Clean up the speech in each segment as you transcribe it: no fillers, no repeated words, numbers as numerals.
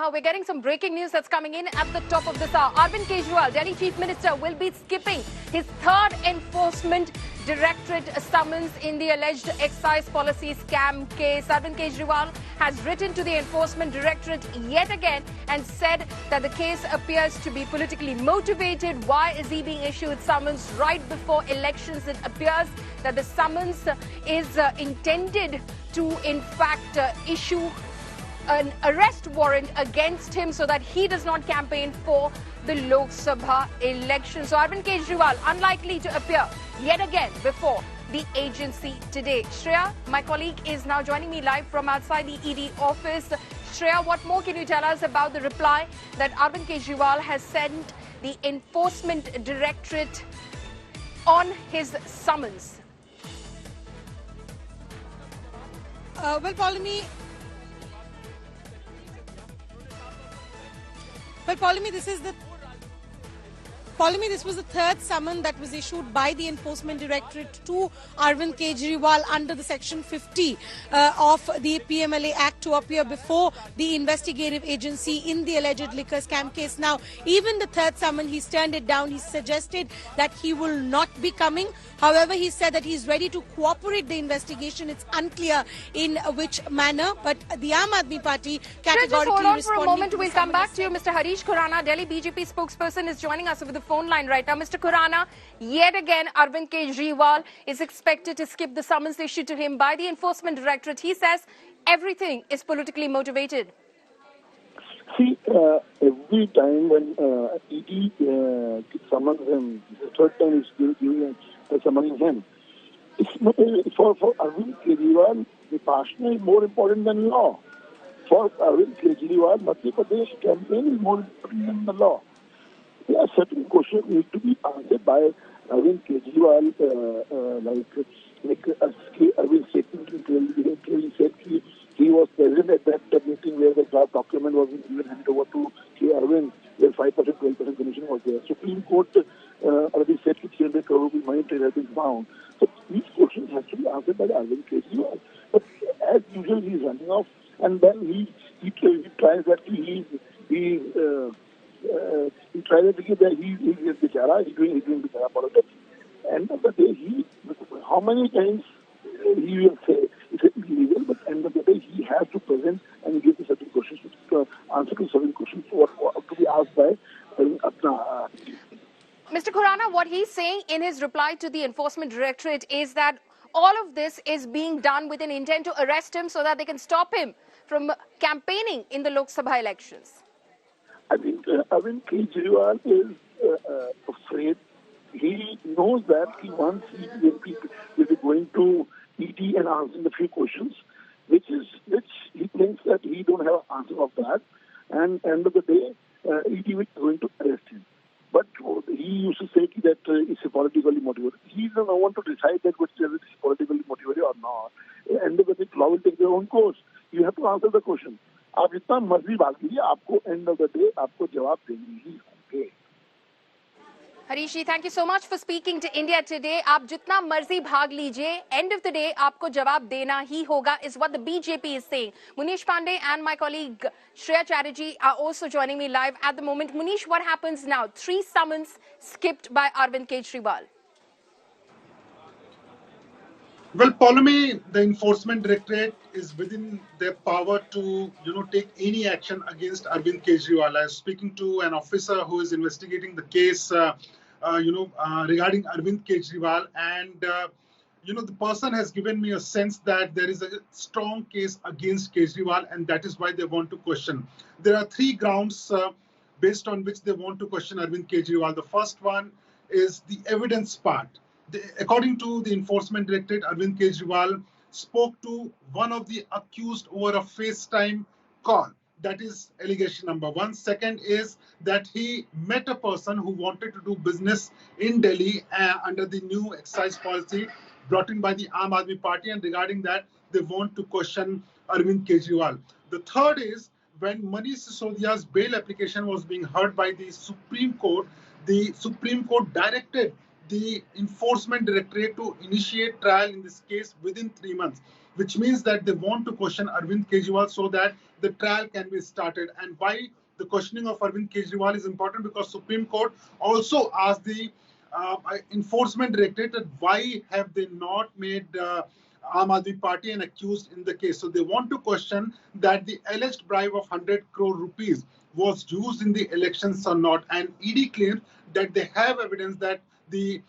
Now we're getting some breaking news that's coming in at the top of this hour. Arvind Kejriwal, Delhi Chief Minister, will be skipping his third Enforcement Directorate summons in the alleged excise policy scam case. Arvind Kejriwal has written to the Enforcement Directorate yet again and said that the case appears to be politically motivated. Why is he being issued summons right before elections? It appears that the summons is intended to, in fact, issue an arrest warrant against him so that he does not campaign for the Lok Sabha election. So Arvind Kejriwal unlikely to appear yet again before the agency today. Shreya, my colleague, is now joining me live from outside the ED office. Shreya, what more can you tell us about the reply that Arvind Kejriwal has sent the Enforcement Directorate on his summons? Well, Paulimi, this was the third summon that was issued by the Enforcement Directorate to Arvind Kejriwal under the Section 50 of the PMLA Act to appear before the investigative agency in the alleged liquor scam case. Now, even the third summon, he's turned it down. He suggested that he will not be coming. However, he said that he's ready to cooperate the investigation. It's unclear in which manner, but the Aam Aadmi Party categorically just hold on for a responding moment. to the We'll come summon. back to you. Mr. Harish Khurana, Delhi BJP spokesperson, is joining us over the phone line right now. Mr. Khurana, yet again, Arvind Kejriwal is expected to skip the summons issued to him by the Enforcement Directorate. He says everything is politically motivated. See, every time when ED summons him, the third time is summoning him. It's for Arvind Kejriwal, the passion is more important than law. For Arvind Kejriwal, Madhya Pradesh campaign is more important than the law. There are certain questions need to be answered by Arvind Kejriwal, like Arvind statement clearly said he was present at that meeting where the draft document was even handed over to Arvind, where 5%, 12% commission was there. Supreme Court already said that 300 crore rupees money has been found. So these questions have to be answered by Arvind Kejriwal. But as usual, he is running off, and then he tries that he tries to think that he's bichara, he's doing bichara politics. End of the day, how many times he will say it's illegal, but end of the day, he has to present and give the certain questions, answer to certain questions to be asked by Apna. Mr. Khurana, what he's saying in his reply to the Enforcement Directorate is that all of this is being done with an intent to arrest him so that they can stop him from campaigning in the Lok Sabha elections. I think Arvind Kejriwal is afraid. He knows that once he will be going to ED and answering a few questions, which he thinks that he don't have an answer of that, and end of the day, ED is going to arrest him. But he used to say that it's politically motivated. He's the one to decide that whether it's politically motivated or not. End of the day, law will take their own course. You have to answer the question. आप जितना मर्जी भाग लीजिए, आपको end of the day आपको जवाब देंगे ही होंगे. Harishi, thank you so much for speaking to India Today. आप जितना मर्जी भाग लीजिए, end of the day आपको जवाब देना ही होगा is what the BJP is saying. Munish Pandey and my colleague Shreya Chatterjee are also joining me live at the moment. Munish, what happens now? 3 summons skipped by Arvind Kejriwal. Well, Paulimi, the Enforcement Directorate is within their power to, take any action against Arvind Kejriwal. I was speaking to an officer who is investigating the case, regarding Arvind Kejriwal, and the person has given me a sense that there is a strong case against Kejriwal, and that is why they want to question. There are 3 grounds based on which they want to question Arvind Kejriwal. The first one is the evidence part. According to the Enforcement Directorate, Arvind Kejriwal spoke to one of the accused over a FaceTime call. That is allegation number 1. Second is that he met a person who wanted to do business in Delhi under the new excise policy brought in by the Aam Aadmi Party, and regarding that, they want to question Arvind Kejriwal. The third is when Manish Sisodia's bail application was being heard by the Supreme Court directed the Enforcement Directorate to initiate trial in this case within 3 months. which means that they want to question Arvind Kejriwal so that the trial can be started. And why the questioning of Arvind Kejriwal is important, because Supreme Court also asked the Enforcement Directorate that why have they not made Aam Aadmi Party an accused in the case. So they want to question that the alleged bribe of 100 crore rupees was used in the elections or not. And ED claims that they have evidence that the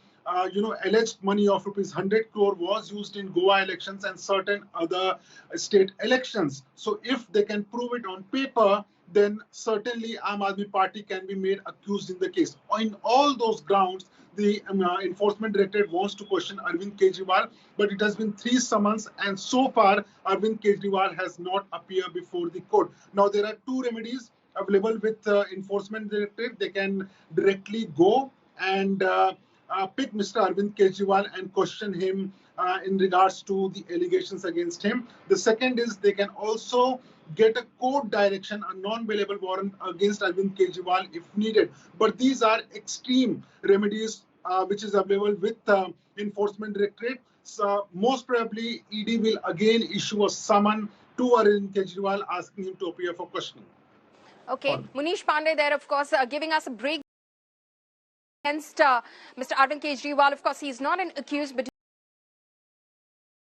alleged money of rupees 100 crore was used in Goa elections and certain other state elections. So if they can prove it on paper, then certainly Aam Aadmi Party can be made accused in the case. In all those grounds, the Enforcement Directorate wants to question Arvind Kejriwal, but it has been 3 summons, and so far Arvind Kejriwal has not appeared before the court. Now there are 2 remedies available with Enforcement Directorate. They can directly go and pick Mr. Arvind Kejriwal and question him in regards to the allegations against him. The second is they can also get a court direction, a non-bailable warrant against Arvind Kejriwal if needed. But these are extreme remedies which is available with Enforcement Directorate. So most probably ED will again issue a summon to Arvind Kejriwal asking him to appear for questioning. Okay, Munish Pandey there, of course, giving us a break against Mr. Arvind Kejriwal. Of course, he's not an accused, but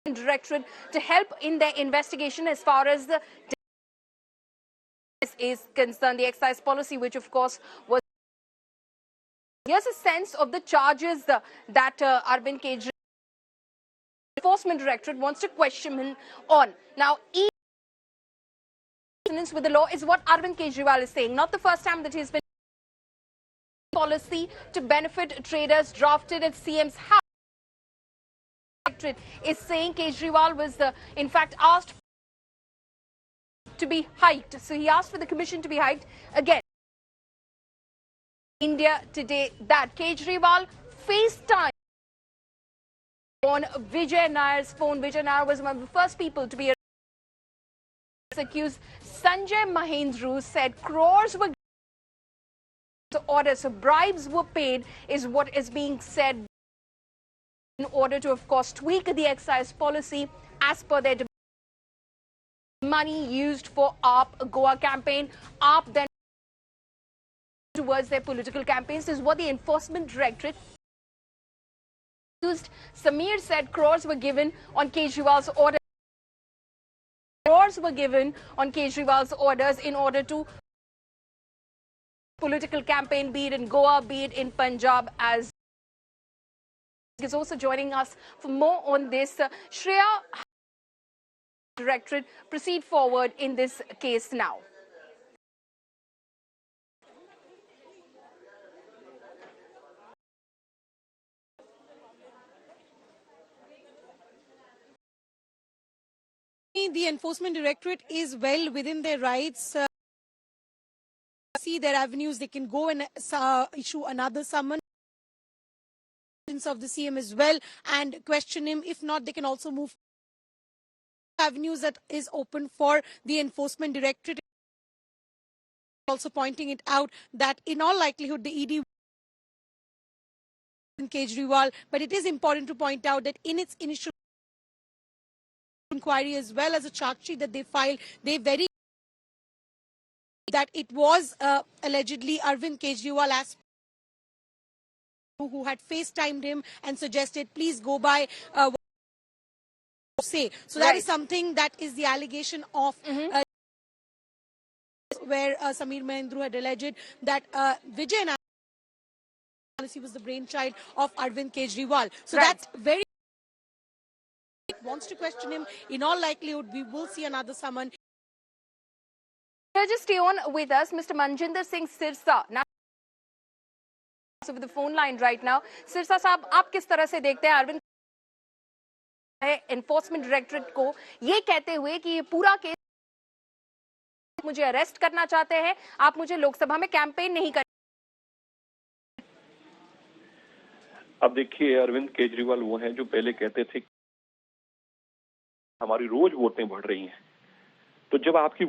Directorate to help in their investigation as far as the is concerned, the excise policy, which of course was. Here's a sense of the charges that Arvind Kejriwal Enforcement Directorate wants to question him on. Now, with the law is what Arvind Kejriwal is saying. Not the first time that he's been policy to benefit traders drafted at CM's house. Is saying Kejriwal was in fact asked to be hiked. So he asked for the commission to be hiked again. India Today that Kejriwal FaceTime on Vijay Nair's phone. Vijay Nair was one of the first people to be accused. Sanjay Mahendru said crores were orders, so bribes were paid is what is being said in order to, of course, tweak the excise policy as per their money used for AAP Goa campaign. AAP then towards their political campaigns is what the Enforcement Directorate used. Samir said crores were given on Kejriwal's order. Crores were given on Kejriwal's orders in order to political campaign, be it in Goa, be it in Punjab. As is also joining us for more on this. Shreya, Directorate proceed forward in this case now. The Enforcement Directorate is well within their rights. See their avenues, they can go and issue another summons of the CM as well and question him. If not, they can also move avenues that is open for the Enforcement Directorate. Also pointing it out that in all likelihood the ED Kejriwal, but it is important to point out that in its initial inquiry as well as a charge sheet that they filed, they very that it was allegedly Arvind Kejriwal as who had FaceTimed him and suggested please go by what say. So that is something that is the allegation of where Samir Mahendru had alleged that Vijay Nair policy was the brainchild of Arvind Kejriwal. So that's very wants to question him. In all likelihood, we will see another summon. Just stay on with us, Mr. Manjinder Singh Sirsa. Now, over the phone line right now. Sirsa साहब, आप किस तरह से देखते हैं Arvind enforcement directorate को ये कहते हुए कि ये पूरा केस मुझे अरेस्ट करना चाहते हैं, आप मुझे लोकसभा में कैंपेन नहीं कर। अब देखिए, अरविंद केजरीवाल वो हैं जो पहले कहते थे हमारी रोज वोटें बढ़ रही हैं, तो जब आपकी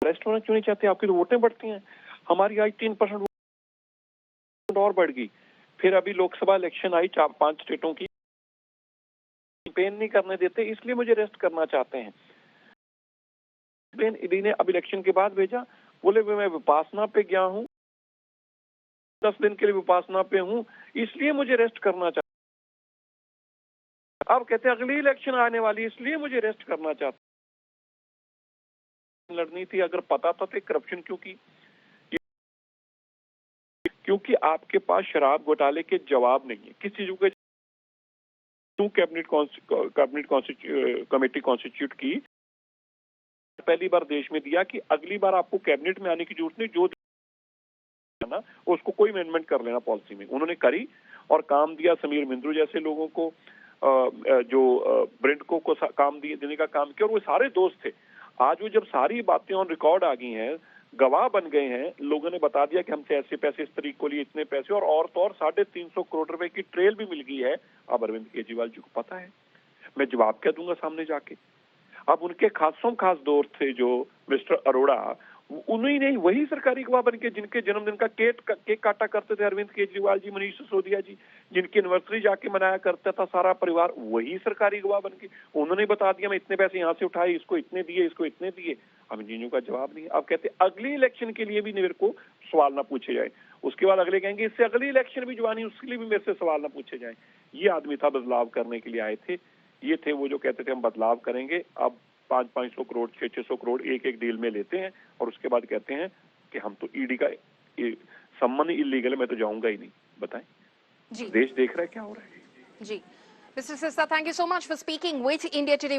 अरेस्ट होना क्यों नहीं चाहते? आपकी तो वोटें बढ़ती हैं। हमारी आज 3% और बढ़ गई। फिर अभी लोकसभा इलेक्शन आई 4-5 स्टेटों की, कैंपेन नहीं करने देते, इसलिए मुझे अरेस्ट करना चाहते हैं। ईडी ने अब इलेक्शन के बाद भेजा, बोले मैं विपासना पे गया हूँ, 10 दिन के लिए विपासना पे हूँ, इसलिए मुझे अरेस्ट करना चाहते। अब कहते हैं अगली इलेक्शन आने वाली, इसलिए मुझे अरेस्ट करना चाहते। लड़नी थी, अगर पता था तो करप्शन क्यों की? क्योंकि आपके पास शराब घोटाले के जवाब नहीं है। किस चीजों के क्यों कैबिनेट कमेटी कॉन्स्टिट्यूट की? पहली बार देश में दिया कि अगली बार आपको कैबिनेट में आने की जरूरत नहीं, जो ना उसको कोई अमेंडमेंट कर लेना पॉलिसी में। उन्होंने करी और काम दिया समीर मिंद्रू जैसे लोगों को, जो ब्रिंडको को काम देने का काम किया, और वो सारे दोस्त थे। आज वो जब सारी बातें ऑन रिकॉर्ड आ गई हैं, गवाह बन गए हैं, लोगों ने बता दिया कि हमसे ऐसे पैसे, इस तरीके को लिए इतने पैसे, और तो और 350 करोड़ रुपए की ट्रेल भी मिल गई है। अब अरविंद केजरीवाल जी को पता है, मैं जवाब क्या दूंगा सामने जाके। अब उनके खासों खास दोस्त थे जो मिस्टर अरोड़ा, उन्हीं ने वही सरकारी गवाह बन के, जिनके जन्मदिन का केक काटा करते थे अरविंद केजरीवाल जी, मनीष सिसोदिया जी, जिनकी एनिवर्सरी जाके मनाया करता था सारा परिवार, वही सरकारी गवाह बन के उन्होंने बता दिया मैं इतने पैसे यहाँ से उठाए, इसको इतने दिए, इसको इतने दिए। अब इन चीजों का जवाब नहीं। अब कहते अगली इलेक्शन के लिए भी मेरे को सवाल ना पूछे जाए। उसके बाद अगले कहेंगे इससे अगली इलेक्शन भी जो आनी उसके लिए भी मेरे से सवाल ना पूछे जाए। ये आदमी था बदलाव करने के लिए आए थे, ये थे वो जो कहते थे हम बदलाव करेंगे। अब 500 करोड़ 600 करोड़ एक डील में लेते हैं और उसके बाद कहते हैं कि हम तो ईडी का सम्मान इलीगल है, मैं तो जाऊंगा ही नहीं। बताएं जी, देश देख रहा है क्या हो रहा है। जी mister Sirsa, thank you so much for speaking with India today.